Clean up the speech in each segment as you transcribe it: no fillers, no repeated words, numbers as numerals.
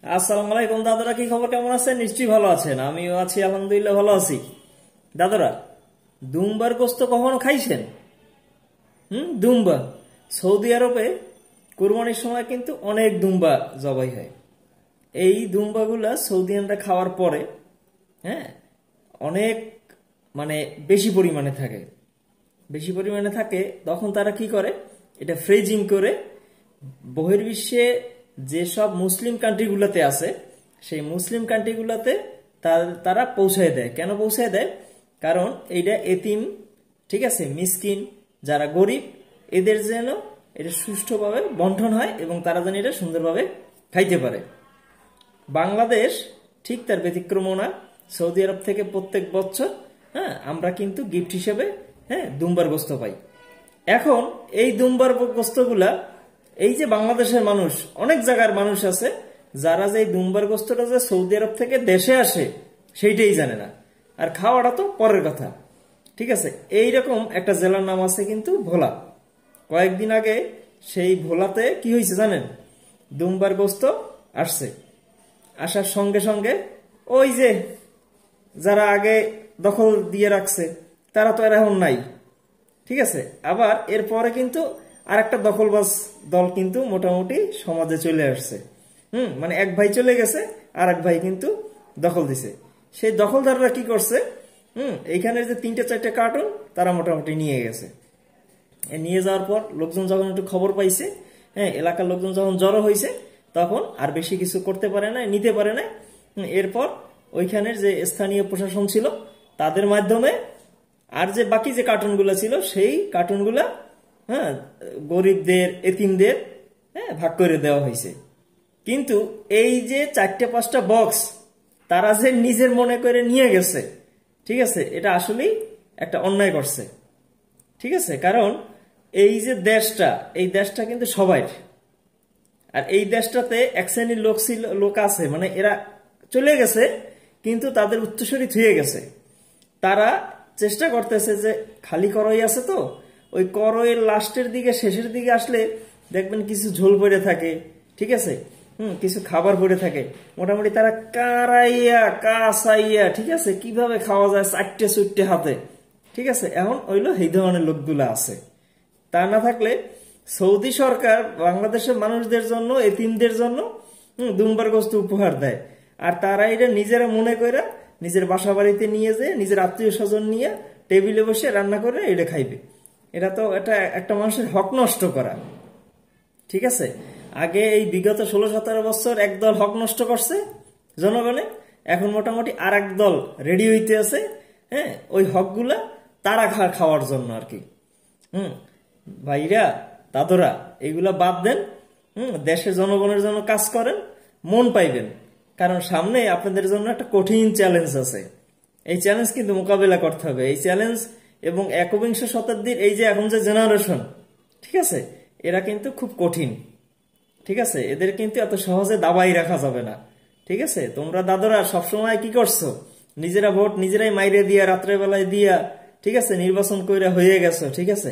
আসসালামু আলাইকুম দাদারা, কি খবর? কেমন আছেন? নিশ্চয়ই ভালো আছেন। আমিও আছি, আলহামদুলিল্লাহ ভালো আছি। দাদারা, দুম্বার গোস্ত কখনো খাইছেন? দুম্বা। সৌদি আরবে কুরবানির সময় কিন্তু অনেক দুম্বা জবাই হয়। এই দুম্বাগুলা সৌদিয়ানরা খাওয়ার পরে, হ্যাঁ, অনেক মানে বেশি পরিমাণে থাকে। বেশি পরিমাণে থাকে তখন তারা কি করে, এটা ফ্রিজিং করে বহির্বিশ্বে যেসব মুসলিম কান্ট্রিগুলোতে আছে সেই মুসলিম কান্ট্রিগুলোতে তারা পৌঁছায় দেয়। কেন পৌঁছায় দেয়? কারণ এইটা এতিম, ঠিক আছে, মিসকিন, যারা গরিব, এদের যেন এটা সুষ্ঠুভাবে বন্টন হয় এবং তারা যেন এটা সুন্দরভাবে খাইতে পারে। বাংলাদেশ ঠিক তার ব্যতিক্রমও না। সৌদি আরব থেকে প্রত্যেক বছর, হ্যাঁ, আমরা কিন্তু গিফট হিসেবে, হ্যাঁ, দুম্বার গোস্ত পাই। এখন এই দুম্বার গোস্তগুলা, এই যে বাংলাদেশের মানুষ, অনেক জায়গার মানুষ আছে যারা যে এই দুম্বার গোস্তটা যে সৌদি আরব থেকে দেশে আসে সেইটাই জানে না, আর খাওয়াটা তো পরের কথা। ঠিক আছে, এইরকম একটা জেলার নাম আছে কিন্তু ভোলা। কয়েকদিন আগে সেই ভোলাতে কি হয়েছে জানেন? দুম্বার গোস্ত আসছে। আসার সঙ্গে সঙ্গে ওই যে যারা আগে দখল দিয়ে রাখছে তারা তো আর এখন নাই, ঠিক আছে। আবার এরপরে কিন্তু আর একটা দখলবাজ দল কিন্তু মোটামুটি সমাজে চলে আসছে। মানে এক ভাই চলে গেছে, আর এক ভাই কিন্তু দখল দিছে। সেই দখলদাররা কি করছে, এইখানের যে 3-4টা কার্টুন তারা মোটামুটি নিয়ে গেছে। নিয়ে যাওয়ার পর লোকজন যখন একটু খবর পাইছে, হ্যাঁ, এলাকার লোকজন যখন জড়ো হয়েছে, তখন আর বেশি কিছু করতে পারে না, নিতে পারে না। এরপর ওইখানের যে স্থানীয় প্রশাসন ছিল তাদের মাধ্যমে আর যে বাকি যে কার্টুনগুলো ছিল সেই কার্টুনগুলা, হ্যাঁ, গরিবদের, এতিমদের, হ্যাঁ, ভাগ করে দেওয়া হয়েছে। কিন্তু এই যে 4-5টা বক্স তারা যে নিজের মনে করে নিয়ে গেছে, ঠিক আছে, এটা আসলেই একটা অন্যায় করছে। ঠিক আছে, কারণ এই যে দেশটা, এই দেশটা কিন্তু সবাই। আর এই দেশটাতে এক শ্রেণীর লোক আছে, মানে এরা চলে গেছে কিন্তু তাদের উত্তরসূরি থুয়ে গেছে। তারা চেষ্টা করতেছে যে খালি কড়াই আছে তো, ওই কড়াইয়ের লাস্টের দিকে, শেষের দিকে আসলে দেখবেন কিছু ঝোল পড়ে থাকে, ঠিক আছে, কিছু খাবার পড়ে থাকে। মোটামুটি তারা কারাইয়া কাসাইয়া, ঠিক আছে, কিভাবে খাওয়া যায় 4টে হাতে, ঠিক আছে। এখন ওইলো এই ধরনের লোকগুলো আছে। তা না থাকলে সৌদি সরকার বাংলাদেশের মানুষদের জন্য, এতিমদের জন্য দুম্বার গোস্ত উপহার দেয়, আর তারা এটা নিজেরা মনে করে নিজের বাসা বাড়িতে নিয়ে যেয়ে নিজের আত্মীয় স্বজন নিয়ে টেবিলে বসে রান্না করে এটা খাইবে। এটা তো একটা মানুষের হক নষ্ট করা। ঠিক আছে, আগে এই বিগত 16-17 বছর একদল হক নষ্ট করছে জনগণে, এখন মোটামুটি আর এক দল রেডি হইতে আছে, হ্যাঁ, ওই হকগুলা তারা খাওয়ার জন্য আর কি। ভাইরা, দাদরা, এইগুলা বাদ দেন। দেশের জনগণের জন্য কাজ করেন, মন পাইবেন। কারণ সামনে আপনাদের জন্য একটা কঠিন চ্যালেঞ্জ আছে। এই চ্যালেঞ্জ কিন্তু মোকাবেলা করতে হবে। এই চ্যালেঞ্জ এবং একবিংশ শতাব্দীর এই যে এখন যে জেনারেশন, ঠিক আছে, এরা কিন্তু খুব কঠিন। ঠিক আছে, এদের কিন্তু এত সহজে দাবাই রাখা যাবে না। ঠিক আছে, তোমরা দাদরা সবসময় কি করছো? নিজেরা ভোট নিজেরাই মাইরে দিয়া, রাত্রেবেলায় দিয়া, ঠিক আছে, নির্বাচন করে হয়ে গেছো। ঠিক আছে,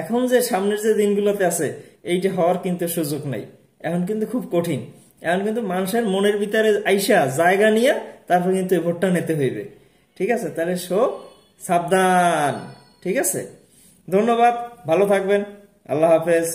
এখন যে সামনের যে দিনগুলোতে আছে এইটা হওয়ার কিন্তু সুযোগ নাই। এখন কিন্তু খুব কঠিন। এখন কিন্তু মানুষের মনের ভিতরে আইসা জায়গা নিয়ে তারপর কিন্তু এই ভোটটা নিতে হইবে। ঠিক আছে, তাহলে সব সাবধান। ঠিক আছে, ধন্যবাদ, ভালো থাকবেন, আল্লাহ হাফেজ।